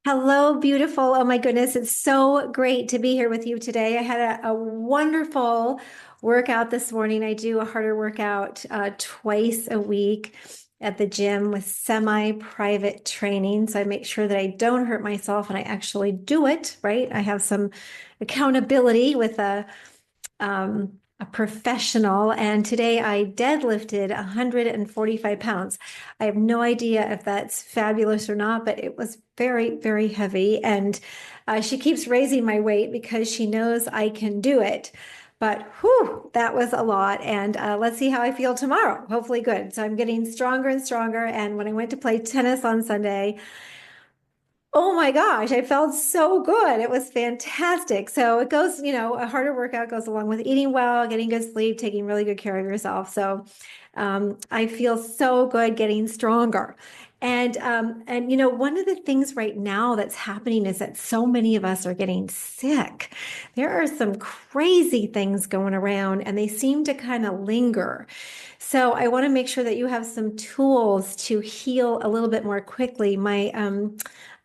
Hello, beautiful. Oh my goodness, it's so great to be here with you today. I had a wonderful workout this morning. I do a harder workout twice a week at the gym with semi-private training. So I make sure that I don't hurt myself and I actually do it, right? I have some accountability with a professional, and today I deadlifted 145 pounds. I have no idea if that's fabulous or not, but it was very, very heavy. And she keeps raising my weight because she knows I can do it. But whew, that was a lot. And let's see how I feel tomorrow. Hopefully, good. So I'm getting stronger and stronger. And when I went to play tennis on Sunday, oh my gosh, I felt so good. It was fantastic. So it goes, a harder workout goes along with eating well, getting good sleep, taking really good care of yourself. So I feel so good getting stronger. And one of the things right now that's happening is that so many of us are getting sick. There are some crazy things going around and they seem to kind of linger. So I want to make sure that you have some tools to heal a little bit more quickly.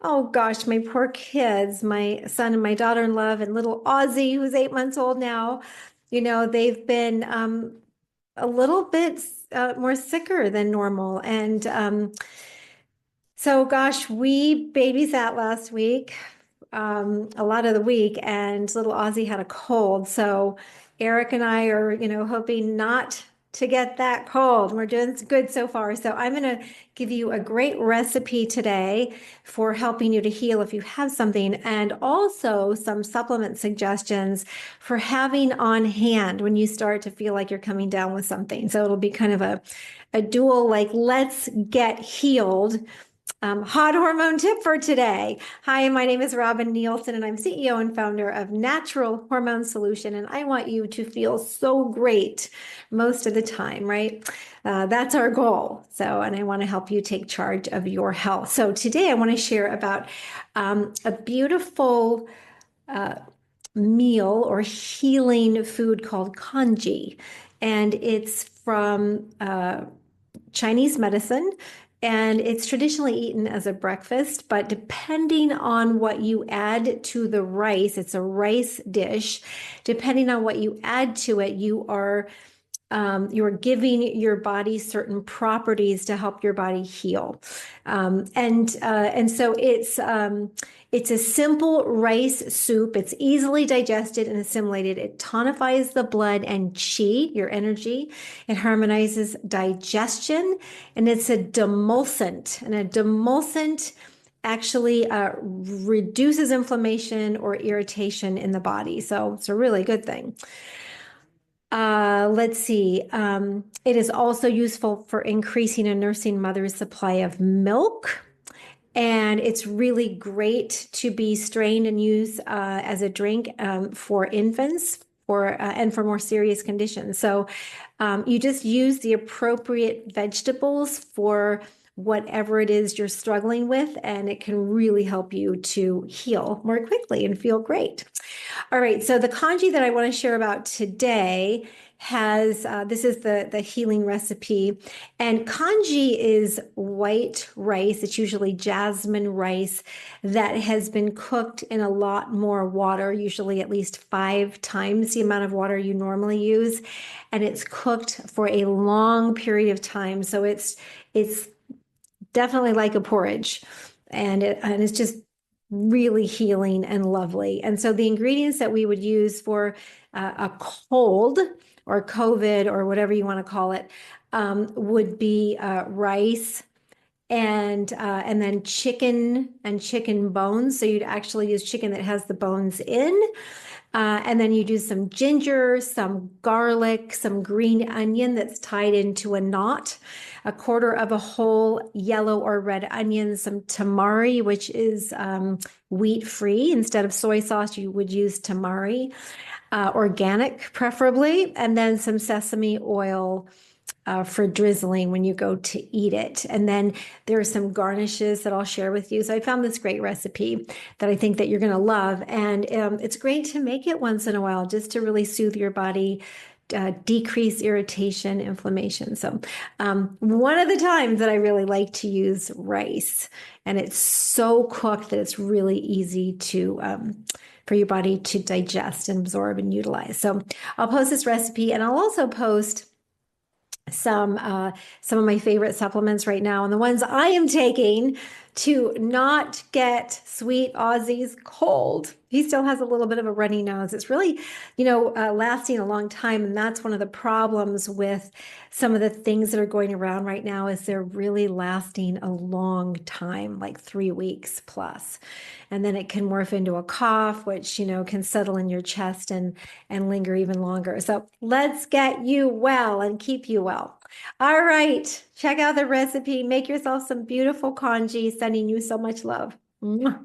Oh gosh, my poor kids, my son and my daughter-in-law and little Aussie, who's 8 months old now, they've been a little bit more sicker than normal. And so gosh, we babysat last week, a lot of the week, and little Aussie had a cold. So Eric and I are, hoping not to get that cold. We're doing good so far. So I'm going to give you a great recipe today for helping you to heal if you have something, and also some supplement suggestions for having on hand when you start to feel like you're coming down with something. So it'll be kind of a dual, like, let's get healed. Hot hormone tip for today. Hi, my name is Robin Nielsen, and I'm CEO and founder of Natural Hormone Solution. And I want you to feel so great most of the time, right? That's our goal. So, and I want to help you take charge of your health. So today I want to share about a beautiful meal or healing food called congee. And it's from Chinese medicine, and it's traditionally eaten as a breakfast, but depending on what you add to the rice, it's a rice dish. Depending on what you add to it, you're giving your body certain properties to help your body heal. And so it's a simple rice soup. It's easily digested and assimilated. It tonifies the blood and qi, your energy. It harmonizes digestion, and it's a demulcent. And a demulcent actually reduces inflammation or irritation in the body. So it's a really good thing. Let's see. It is also useful for increasing a nursing mother's supply of milk. And it's really great to be strained and used as a drink for infants and for more serious conditions. So you just use the appropriate vegetables for whatever it is you're struggling with, and it can really help you to heal more quickly and feel great. All right, so the congee that I want to share about today has this is the healing recipe, and congee is white rice. It's usually jasmine rice that has been cooked in a lot more water, usually at least 5 times the amount of water you normally use, and it's cooked for a long period of time. So it's definitely like a porridge, and it's just really healing and lovely. And so the ingredients that we would use for a cold or COVID or whatever you want to call it would be rice and then chicken and chicken bones. So you'd actually use chicken that has the bones in. And then you do some ginger, some garlic, some green onion that's tied into a knot, a quarter of a whole yellow or red onion, some tamari, which is wheat free. Instead of soy sauce, you would use tamari, organic preferably, and then some sesame oil for drizzling when you go to eat it. And then there are some garnishes that I'll share with you. So I found this great recipe that I think that you're going to love. And it's great to make it once in a while just to really soothe your body, decrease irritation, inflammation. So one of the times that I really like to use rice, and it's so cooked that it's really easy to for your body to digest and absorb and utilize. So I'll post this recipe, and I'll also post some of my favorite supplements right now, and the ones I am taking to not get Sweet Aussie's cold. He still has a little bit of a runny nose. It's really, lasting a long time, and that's one of the problems with some of the things that are going around right now is they're really lasting a long time, like 3 weeks plus. And then it can morph into a cough, which, can settle in your chest and linger even longer. So let's get you well and keep you well. All right, check out the recipe. Make yourself some beautiful congee. Sending you so much love. Mwah.